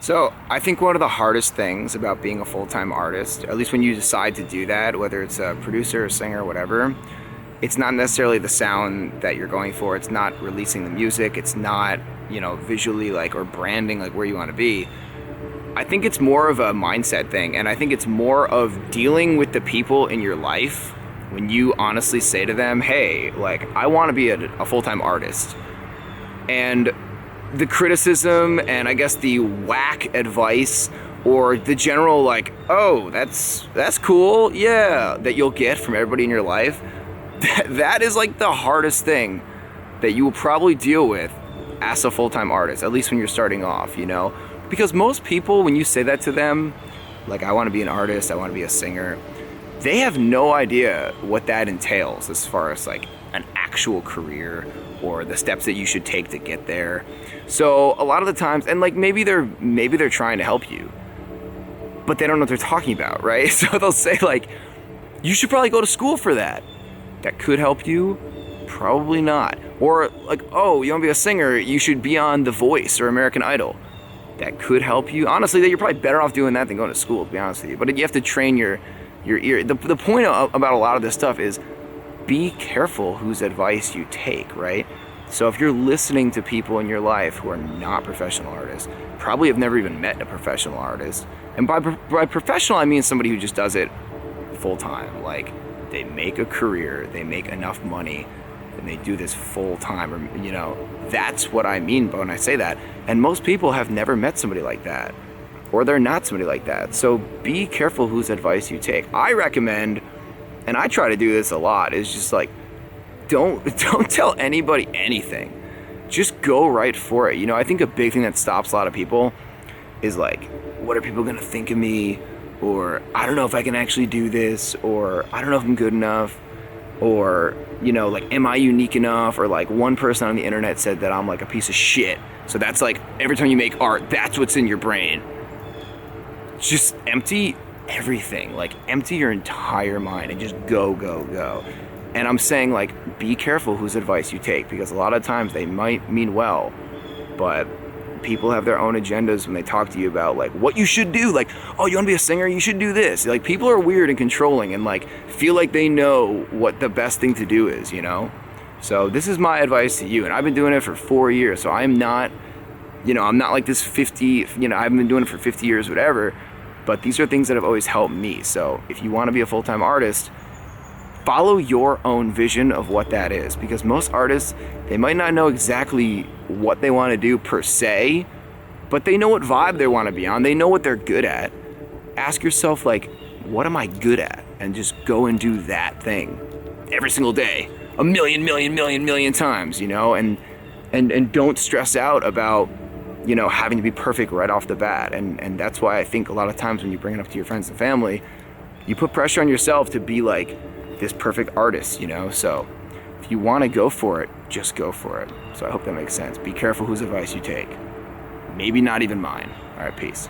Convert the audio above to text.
So I think one of the hardest things about being a full-time artist, at least when you decide to do that, whether it's a producer, a singer, whatever, it's not necessarily the sound that you're going for. It's not releasing the music. It's not, visually like or branding like where you want to be. I think it's more of a mindset thing, and I think it's more of dealing with the people in your life when you honestly say to them, hey, like, I want to be a full-time artist. And the criticism and I guess the whack advice or the general like, oh, that's cool, yeah, that you'll get from everybody in your life, that is like the hardest thing that you will probably deal with as a full-time artist, at least when you're starting off, because most people, when you say that to them, like, I want to be an artist, I want to be a singer, they have no idea what that entails as far as like an actual career or the steps that you should take to get there. So a lot of the times, and like maybe they're trying to help you, but they don't know what they're talking about, right? So they'll say like, you should probably go to school for that. That could help you, probably not. Or like, oh, you want to be a singer, you should be on The Voice or American Idol. That could help you. Honestly, you're probably better off doing that than going to school, to be honest with you. But you have to train your ear. The point about a lot of this stuff is be careful whose advice you take, right? So if you're listening to people in your life who are not professional artists, probably have never even met a professional artist, and by professional I mean somebody who just does it full time, like they make a career, they make enough money, and they do this full time, or that's what I mean when I say that. And most people have never met somebody like that, or they're not somebody like that. So be careful whose advice you take. I recommend, and I try to do this a lot, is just like, don't tell anybody anything. Just go right for it. I think a big thing that stops a lot of people is like, what are people gonna think of me? Or I don't know if I can actually do this, or I don't know if I'm good enough, or like, am I unique enough? Or like, one person on the internet said that I'm like a piece of shit, so that's like, every time you make art, that's what's in your brain. Just empty everything, like empty your entire mind and just go. And I'm saying, like, be careful whose advice you take, because a lot of times they might mean well, but people have their own agendas when they talk to you about like what you should do. Like, oh, you want to be a singer, you should do this. Like, people are weird and controlling and like feel like they know what the best thing to do is, So this is my advice to you, and I've been doing it for 4 years, so I'm not like this 50, I've been doing it for 50 years, whatever, but these are things that have always helped me. So if you want to be a full-time artist, follow your own vision of what that is, because most artists, they might not know exactly what they want to do per se, but they know what vibe they want to be on. They know what they're good at. Ask yourself, like, what am I good at? And just go and do that thing every single day, a million times, and don't stress out about, having to be perfect right off the bat. And that's why I think a lot of times when you bring it up to your friends and family, you put pressure on yourself to be like this perfect artist, So if you want to go for it, just go for it. So I hope that makes sense. Be careful whose advice you take. Maybe not even mine. All right, peace.